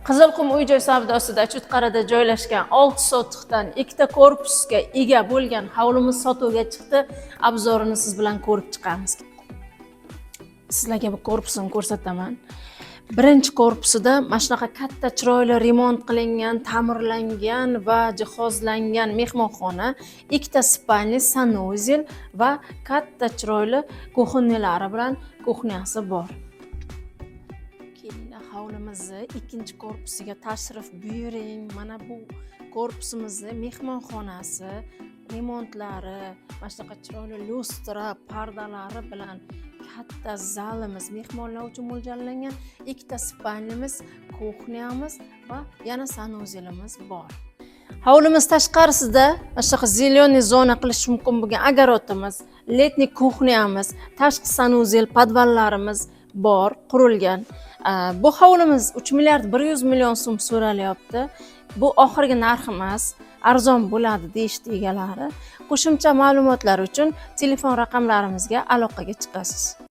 Qizilqum uy-joy savdosida Chutqarada joylashgan 6 sotixdan 2 ta korpusga ega bo'lgan hovlimiz sotuvga chiqdi. Obzorini siz bilan ko'rib chiqamiz. Sizlarga bu korpusni ko'rsataman. Birinchi korpusida mana shunaqa katta chiroyli remont qilingan, ta'mirlangan va jihozlangan mehmonxona, 2 ta spalni, sanuzel va katta chiroyli kuxnalari bilan kuxnyasi bor. Kelinglar hovlimizni ikkinchi korpusiga tashrif buyuring. Mana bu korpusimizni mehmonxonasi, remontlari, mana shunaqa chiroyli lustra, pardalari bilan katta zalimiz, mehmonlar uchun mo'ljallangan 2 ta spalnimiz, kuxnyamiz va yana sanuzelimiz bor. Hovlimiz tashqarisida mana shunaqa zeleniy zona qilish mumkin bo'lgan огородimiz, letniy kuxnyamiz, tashqi sanuzel, podvallarimiz bor, qurilgan. Bu hovlimiz 3 milliard 100 million so'm so'ralyapti. Bu oxirgi narx emas, arzon bo'ladi deyishdi egalari. Qo'shimcha ma'lumotlar uchun telefon raqamlarimizga aloqaga chiqasiz.